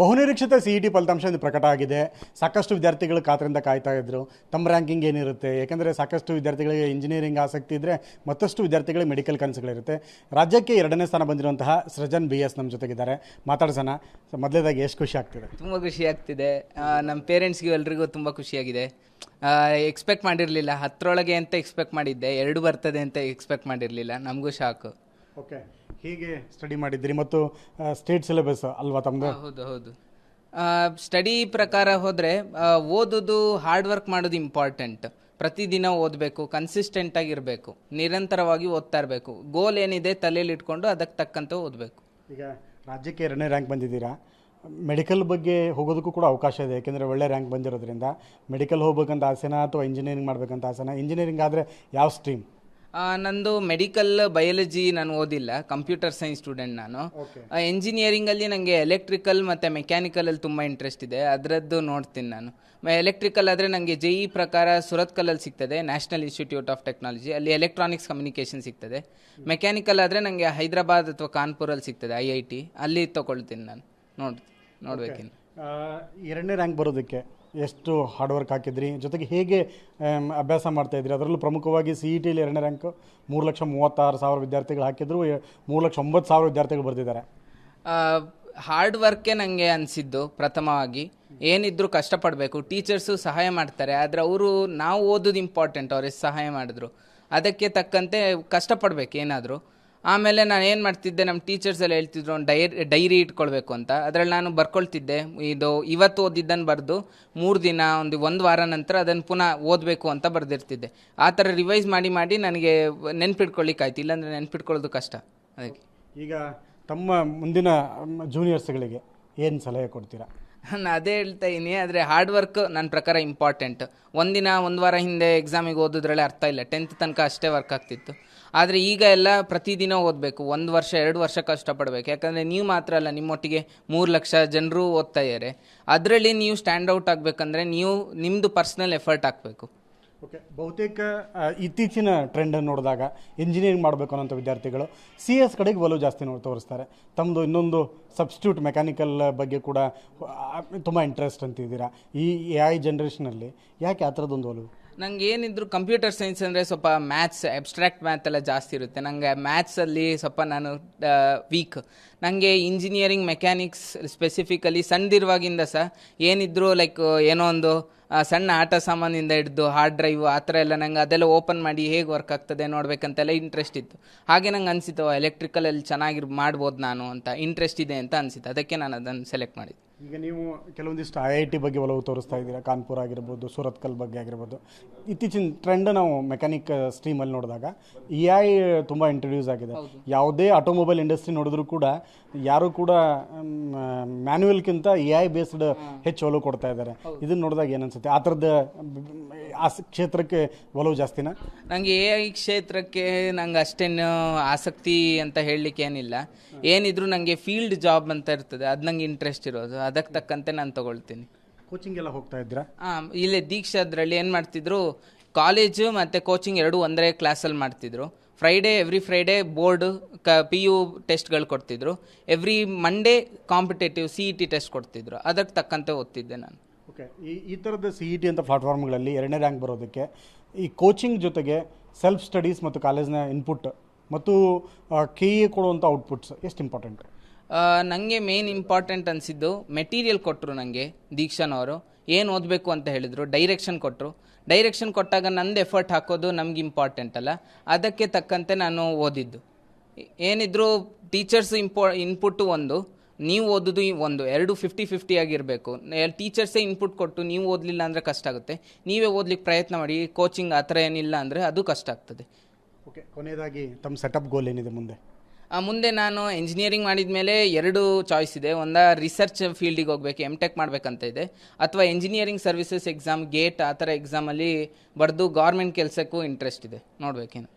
ಬಹುನಿರೀಕ್ಷಿತ CET ಫಲಿತಾಂಶ ಪ್ರಕಟ ಆಗಿದೆ. ಸಾಕಷ್ಟು ವಿದ್ಯಾರ್ಥಿಗಳು ಕಾತರದಿಂದ ಕಾಯ್ತಾ ಇದ್ರು ತಮ್ಮ ರ್ಯಾಂಕಿಂಗ್ ಏನಿರುತ್ತೆ. ಯಾಕಂದರೆ ಸಾಕಷ್ಟು ವಿದ್ಯಾರ್ಥಿಗಳಿಗೆ ಇಂಜಿನಿಯರಿಂಗ್ ಆಸಕ್ತಿ ಇದ್ದರೆ ಮತ್ತಷ್ಟು ವಿದ್ಯಾರ್ಥಿಗಳಿಗೆ ಮೆಡಿಕಲ್ ಕನಸುಗಳಿರುತ್ತೆ. ರಾಜ್ಯಕ್ಕೆ 2ನೇ ಸ್ಥಾನ ಬಂದಿರುವಂತಹ ಸೃಜನ್ BS ನಮ್ಮ ಜೊತೆಗಿದ್ದಾರೆ. ಮಾತಾಡ್ಸೋಣ. ಮೊದಲೇದಾಗಿ ಎಷ್ಟು ಖುಷಿ ಆಗ್ತಿದೆ? ತುಂಬ ಖುಷಿ ಆಗ್ತಿದೆ. ನಮ್ಮ ಪೇರೆಂಟ್ಸ್ಗೂ ಎಲ್ರಿಗೂ ತುಂಬ ಖುಷಿಯಾಗಿದೆ. ಎಕ್ಸ್ಪೆಕ್ಟ್ ಮಾಡಿರಲಿಲ್ಲ, 10ರೊಳಗೆ ಅಂತ ಎಕ್ಸ್ಪೆಕ್ಟ್ ಮಾಡಿದ್ದೆ, 2 ಬರ್ತದೆ ಅಂತ ಎಕ್ಸ್ಪೆಕ್ಟ್ ಮಾಡಿರಲಿಲ್ಲ. ನಮಗೂ ಶಾಕು. ಓಕೆ, ಹೀಗೆ ಸ್ಟಡಿ ಮಾಡಿದ್ದೀರಿ ಮತ್ತು ಸ್ಟೇಟ್ ಸಿಲೆಬಸ್ ಅಲ್ವಾ ತಮ್ಮದು? ಹೌದು. ಸ್ಟಡಿ ಪ್ರಕಾರ ಹೋದರೆ ಓದೋದು, ಹಾರ್ಡ್ ವರ್ಕ್ ಮಾಡೋದು ಇಂಪಾರ್ಟೆಂಟ್. ಪ್ರತಿದಿನ ಓದಬೇಕು, ಕನ್ಸಿಸ್ಟೆಂಟ್ ಆಗಿರಬೇಕು, ನಿರಂತರವಾಗಿ ಓದ್ತಾ ಇರಬೇಕು. ಗೋಲ್ ಏನಿದೆ ತಲೆಯಲ್ಲಿ ಇಟ್ಕೊಂಡು ಅದಕ್ಕೆ ತಕ್ಕಂತೆ ಓದಬೇಕು. ಈಗ ರಾಜ್ಯಕ್ಕೆ 2ನೇ ರ್ಯಾಂಕ್ ಬಂದಿದ್ದೀರಾ. ಮೆಡಿಕಲ್ ಬಗ್ಗೆ ಹೋಗೋದಕ್ಕೂ ಕೂಡ ಅವಕಾಶ ಇದೆ. ಯಾಕೆಂದರೆ ಒಳ್ಳೆ ರ್ಯಾಂಕ್ ಬಂದಿರೋದ್ರಿಂದ ಮೆಡಿಕಲ್ ಹೋಗ್ಬೇಕಂತ ಆಸೆನಾ ಅಥವಾ ಇಂಜಿನಿಯರಿಂಗ್ ಮಾಡಬೇಕಂತ ಆಸೆನಾ? ಇಂಜಿನಿಯರಿಂಗ್ ಆದರೆ ಯಾವ ಸ್ಟ್ರೀಮ್? ನಂದು ಮೆಡಿಕಲ್ ಬಯಾಲಜಿ ನಾನು ಓದಿಲ್ಲ, ಕಂಪ್ಯೂಟರ್ ಸೈನ್ಸ್ ಸ್ಟೂಡೆಂಟ್ ನಾನು. ಎಂಜಿನಿಯರಿಂಗಲ್ಲಿ ನನಗೆ ಎಲೆಕ್ಟ್ರಿಕಲ್ ಮತ್ತು ಮೆಕ್ಯಾನಿಕಲಲ್ಲಿ ತುಂಬ ಇಂಟ್ರೆಸ್ಟ್ ಇದೆ, ಅದರದ್ದು ನೋಡ್ತೀನಿ ನಾನು. ಎಲೆಕ್ಟ್ರಿಕಲ್ ಆದರೆ ನನಗೆ JEE ಪ್ರಕಾರ ಸುರತ್ಕಲ್ಲಲ್ಲಿ ಸಿಗ್ತದೆ, ನ್ಯಾಷನಲ್ ಇನ್ಸ್ಟಿಟ್ಯೂಟ್ ಆಫ್ ಟೆಕ್ನಾಲಜಿ, ಅಲ್ಲಿ ಎಲೆಕ್ಟ್ರಾನಿಕ್ಸ್ ಕಮ್ಯುನಿಕೇಷನ್ ಸಿಗ್ತದೆ. ಮೆಕ್ಯಾನಿಕಲ್ ಆದರೆ ನನಗೆ ಹೈದರಾಬಾದ್ ಅಥವಾ ಕಾನ್ಪುರಲ್ಲಿ ಸಿಗ್ತದೆ, IIT, ಅಲ್ಲಿ ತೊಗೊಳ್ತೀನಿ ನಾನು. ನೋಡ್ಬೇಕೇನು. 2ನೇ ರ್ಯಾಂಕ್ ಬರೋದಕ್ಕೆ ಎಷ್ಟು ಹಾರ್ಡ್ ವರ್ಕ್ ಹಾಕಿದ್ರಿ, ಜೊತೆಗೆ ಹೇಗೆ ಅಭ್ಯಾಸ ಮಾಡ್ತಾಯಿದ್ರಿ? ಅದರಲ್ಲೂ ಪ್ರಮುಖವಾಗಿ CETಯಲ್ಲಿ 2ನೇ ರ್ಯಾಂಕು 3,36,000 ವಿದ್ಯಾರ್ಥಿಗಳು ಹಾಕಿದ್ರು, 3,09,000 ವಿದ್ಯಾರ್ಥಿಗಳು ಬರೆದಿದ್ದಾರೆ. ಹಾರ್ಡ್ ವರ್ಕೇ ನನಗೆ ಅನಿಸಿದ್ದು. ಪ್ರಥಮವಾಗಿ ಏನಿದ್ರು ಕಷ್ಟಪಡಬೇಕು, ಟೀಚರ್ಸು ಸಹಾಯ ಮಾಡ್ತಾರೆ, ಆದರೆ ಅವರು ನಾವು ಓದೋದು ಇಂಪಾರ್ಟೆಂಟ್, ಅವ್ರು ಎಷ್ಟು ಸಹಾಯ ಮಾಡಿದ್ರು ಅದಕ್ಕೆ ತಕ್ಕಂತೆ ಕಷ್ಟಪಡಬೇಕು ಏನಾದರೂ. ಆಮೇಲೆ ನಾನು ಏನು ಮಾಡ್ತಿದ್ದೆ, ನಮ್ಮ ಟೀಚರ್ಸ್ ಎಲ್ಲ ಹೇಳ್ತಿದ್ರು ಒಂದು ಡೈರಿ ಇಟ್ಕೊಳ್ಬೇಕು ಅಂತ. ಅದರಲ್ಲಿ ನಾನು ಬರ್ಕೊಳ್ತಿದ್ದೆ, ಇವತ್ತು ಓದಿದ್ದನ್ನು ಬರೆದು 3 ದಿನ ಒಂದು ವಾರ ನಂತರ ಅದನ್ನು ಪುನಃ ಓದಬೇಕು ಅಂತ ಬರೆದಿರ್ತಿದ್ದೆ. ಆ ಥರ ರಿವೈಸ್ ಮಾಡಿ ನನಗೆ ನೆನ್ಪಿಟ್ಕೊಳ್ಳಿಕ್ಕಾಯ್ತು, ಇಲ್ಲಾಂದರೆ ನೆನ್ಪಿಟ್ಕೊಳ್ಳೋದು ಕಷ್ಟ. ಅದಕ್ಕೆ ಈಗ ತಮ್ಮ ಮುಂದಿನ ಜೂನಿಯರ್ಸ್ಗಳಿಗೆ ಏನು ಸಲಹೆ ಕೊಡ್ತೀರಾ? ನಾನು ಅದೇ ಹೇಳ್ತಾ ಇದ್ದೀನಿ, ಆದರೆ ಹಾರ್ಡ್ ವರ್ಕ್ ನನ್ನ ಪ್ರಕಾರ ಇಂಪಾರ್ಟೆಂಟ್. ಒಂದು ವಾರ ಹಿಂದೆ ಎಕ್ಸಾಮಿಗೆ ಓದಿದ್ರಲ್ಲೇ ಅರ್ಥ ಇಲ್ಲ, 10th ತನಕ ಅಷ್ಟೇ ವರ್ಕ್ ಆಗ್ತಿತ್ತು. ಆದರೆ ಈಗ ಎಲ್ಲ ಪ್ರತಿದಿನ ಓದಬೇಕು, 1 ವರ್ಷ 2 ವರ್ಷ ಕಷ್ಟಪಡಬೇಕು. ಯಾಕಂದರೆ ನೀವು ಮಾತ್ರ ಅಲ್ಲ, ನಿಮ್ಮೊಟ್ಟಿಗೆ 3 ಲಕ್ಷ ಜನರು ಓದ್ತಾ ಇದ್ದಾರೆ. ಅದರಲ್ಲಿ ನೀವು ಸ್ಟ್ಯಾಂಡ್ ಔಟ್ ಆಗಬೇಕಂದ್ರೆ ನಿಮ್ಮದು ಪರ್ಸ್ನಲ್ ಎಫರ್ಟ್ ಹಾಕಬೇಕು. ಓಕೆ, ಬಹುತೇಕ ಇತ್ತೀಚಿನ ಟ್ರೆಂಡನ್ನು ನೋಡಿದಾಗ ಇಂಜಿನಿಯರಿಂಗ್ ಮಾಡಬೇಕು ಅನ್ನೋಂಥ ವಿದ್ಯಾರ್ಥಿಗಳು CS ಕಡೆಗೆ ಒಲವು ಜಾಸ್ತಿ ತೋರಿಸ್ತಾರೆ. ತಮ್ಮದು ಇನ್ನೊಂದು ಸಬ್ಸ್ಟಿಟ್ಯೂಟ್ ಮೆಕ್ಯಾನಿಕಲ್ ಬಗ್ಗೆ ಕೂಡ ತುಂಬ ಇಂಟ್ರೆಸ್ಟ್ ಅಂತಿದ್ದೀರಾ. ಈ AI ಜನ್ರೇಷನಲ್ಲಿ ಯಾಕೆ ಆ ಥರದ್ದೊಂದು ಒಲವು? ನಂಗೆ ಏನಿದ್ರು ಕಂಪ್ಯೂಟರ್ ಸೈನ್ಸ್ ಅಂದರೆ ಸ್ವಲ್ಪ ಮ್ಯಾಥ್ಸ್, ಅಬ್ಸ್ಟ್ರಾಕ್ಟ್ ಮ್ಯಾಥ್ ಎಲ್ಲ ಜಾಸ್ತಿ ಇರುತ್ತೆ. ನನಗೆ ಮ್ಯಾಥ್ಸಲ್ಲಿ ಸ್ವಲ್ಪ ನಾನು ವೀಕ್. ನನಗೆ ಇಂಜಿನಿಯರಿಂಗ್, ಮೆಕ್ಯಾನಿಕ್ಸ್ ಸ್ಪೆಸಿಫಿಕಲಿ ಸಣ್ಣದಿರುವಾಗಿಂದ ಏನಿದ್ರು ಲೈಕ್ ಏನೋ ಒಂದು ಸಣ್ಣ ಆಟ ಸಾಮಾನಿಂದ ಹಿಡಿದು ಹಾರ್ಡ್ ಡ್ರೈವ್ ಆ ಥರ ಎಲ್ಲ ನಂಗೆ ಅದೆಲ್ಲ ಓಪನ್ ಮಾಡಿ ಹೇಗೆ ವರ್ಕ್ ಆಗ್ತದೆ ನೋಡಬೇಕಂತೆಲ್ಲ ಇಂಟ್ರೆಸ್ಟ್ ಇತ್ತು. ಹಾಗೆ ನಂಗೆ ಅನಿಸಿತು ಎಲೆಕ್ಟ್ರಿಕಲಲ್ಲಿ ಚೆನ್ನಾಗಿ ಮಾಡ್ಬೋದು ನಾನು ಅಂತ, ಇಂಟ್ರೆಸ್ಟ್ ಇದೆ ಅಂತ ಅನಿಸಿತು. ಅದಕ್ಕೆ ನಾನು ಅದನ್ನು ಸೆಲೆಕ್ಟ್ ಮಾಡಿದ್ದೆ. ಈಗ ನೀವು ಕೆಲವೊಂದಿಷ್ಟು IIT ಬಗ್ಗೆ ಒಲವು ತೋರಿಸ್ತಾ ಇದ್ದೀರಾ, ಕಾನ್ಪುರ್ ಆಗಿರ್ಬೋದು, ಸೂರತ್ಕಲ್ ಬಗ್ಗೆ ಆಗಿರ್ಬೋದು. ಇತ್ತೀಚಿನ ಟ್ರೆಂಡ್ ನಾವು ಮೆಕ್ಯಾನಿಕ್ ಸ್ಟ್ರೀಮಲ್ಲಿ ನೋಡಿದಾಗ AI ತುಂಬ ಇಂಟ್ರೊಡ್ಯೂಸ್ ಆಗಿದೆ. ಯಾವುದೇ ಆಟೋಮೊಬೈಲ್ ಇಂಡಸ್ಟ್ರಿ ನೋಡಿದ್ರೂ ಕೂಡ ಯಾರು ಕೂಡ ಮ್ಯಾನ್ಯುವಲ್ಗಿಂತ AI ಬೇಸ್ಡ್ ಹೆಚ್ಚು ಒಲವು ಕೊಡ್ತಾ ಇದ್ದಾರೆ. ಇದನ್ನು ನೋಡಿದಾಗ ಏನನ್ಸುತ್ತೆ? ಆ ಥರದ ಕ್ಷೇತ್ರಕ್ಕೆ ಒಲವು ಜಾಸ್ತಿನಾ? ನನಗೆ AI ಕ್ಷೇತ್ರಕ್ಕೆ ನಂಗೆ ಅಷ್ಟೇನು ಆಸಕ್ತಿ ಅಂತ ಹೇಳಲಿಕ್ಕೆ ಏನಿಲ್ಲ. ಏನಿದ್ರು ನನಗೆ ಫೀಲ್ಡ್ ಜಾಬ್ ಅಂತ ಇರ್ತದೆ, ಅದು ನಂಗೆ ಇಂಟ್ರೆಸ್ಟ್ ಇರೋದು, ಅದಕ್ಕೆ ತಕ್ಕಂತೆ ನಾನು ತೊಗೊಳ್ತೀನಿ. ಕೋಚಿಂಗ್ ಎಲ್ಲ ಹೋಗ್ತಾ ಇದ್ದೀರಾ? ಇಲ್ಲೇ ದೀಕ್ಷಾದ್ರಲ್ಲಿ ಏನು ಮಾಡ್ತಿದ್ರು, ಕಾಲೇಜು ಮತ್ತು ಕೋಚಿಂಗ್ 2 ಒಂದೇ ಕ್ಲಾಸಲ್ಲಿ ಮಾಡ್ತಿದ್ರು. ಎವ್ರಿ ಫ್ರೈಡೇ ಬೋರ್ಡ್ PU ಟೆಸ್ಟ್ಗಳು ಕೊಡ್ತಿದ್ರು. Every Monday competitive CET test ಕೊಡ್ತಿದ್ರು. ಅದಕ್ಕೆ ತಕ್ಕಂತೆ ಓದ್ತಿದ್ದೆ ನಾನು. ಓಕೆ, ಈ ಥರದ CET ಅಂತ ಪ್ಲಾಟ್ಫಾರ್ಮ್ಗಳಲ್ಲಿ 2ನೇ ರ್ಯಾಂಕ್ ಬರೋದಕ್ಕೆ ಈ ಕೋಚಿಂಗ್ ಜೊತೆಗೆ ಸೆಲ್ಫ್ ಸ್ಟಡೀಸ್ ಮತ್ತು ಕಾಲೇಜ್ನ ಇನ್ಪುಟ್ ಮತ್ತು KE ಕೊಡುವಂಥ ಔಟ್ಪುಟ್ಸ್ ಎಷ್ಟು ಇಂಪಾರ್ಟೆಂಟ್? ನನಗೆ ಮೇನ್ ಇಂಪಾರ್ಟೆಂಟ್ ಅನಿಸಿದ್ದು ಮೆಟೀರಿಯಲ್ ಕೊಟ್ಟರು. ನನಗೆ ದೀಕ್ಷಾನವರು ಏನು ಓದಬೇಕು ಅಂತ ಹೇಳಿದರು, ಡೈರೆಕ್ಷನ್ ಕೊಟ್ಟರು. ಡೈರೆಕ್ಷನ್ ಕೊಟ್ಟಾಗ ನಂದು ಎಫರ್ಟ್ ಹಾಕೋದು ನಮ್ಗೆ ಇಂಪಾರ್ಟೆಂಟ್ ಅಲ್ಲ, ಅದಕ್ಕೆ ತಕ್ಕಂತೆ ನಾನು ಓದಿದ್ದು. ಏನಿದ್ರು ಟೀಚರ್ಸ್ ಇನ್ಪುಟ್ಟು ಒಂದು, ನೀವು ಓದೋದು ಒಂದು, 2 50-50 ಆಗಿರಬೇಕು. ಟೀಚರ್ಸೇ ಇನ್ಪುಟ್ ಕೊಟ್ಟು ನೀವು ಓದಲಿಲ್ಲ ಅಂದರೆ ಕಷ್ಟ ಆಗುತ್ತೆ. ನೀವೇ ಓದ್ಲಿಕ್ಕೆ ಪ್ರಯತ್ನ ಮಾಡಿ. ಕೋಚಿಂಗ್ ಆ ಥರ ಏನಿಲ್ಲ ಅಂದರೆ ಅದು ಕಷ್ಟ ಆಗ್ತದೆ. ಓಕೆ, ಕೊನೆಯದಾಗಿ ತಮ್ಮ ಸೆಟಪ್ ಗೋಲ್ ಏನಿದೆ ಮುಂದೆ? ಮುಂದೆ ನಾನು ಎಂಜಿನಿಯರಿಂಗ್ ಮಾಡಿದ ಮೇಲೆ 2 ಚಾಯ್ಸ್ ಇದೆ. ರಿಸರ್ಚ್ ಫೀಲ್ಡಿಗೆ ಹೋಗ್ಬೇಕು, MTech ಮಾಡಬೇಕಂತ ಇದೆ, ಅಥವಾ ಎಂಜಿನಿಯರಿಂಗ್ ಸರ್ವಿಸಸ್ ಎಕ್ಸಾಮ್, ಗೇಟ್ ಆ ಥರ ಎಕ್ಸಾಮಲ್ಲಿ ಬರೆದು ಗೌರ್ಮೆಂಟ್ ಕೆಲಸಕ್ಕೂ ಇಂಟ್ರೆಸ್ಟ್ ಇದೆ. ನೋಡಬೇಕೇನು.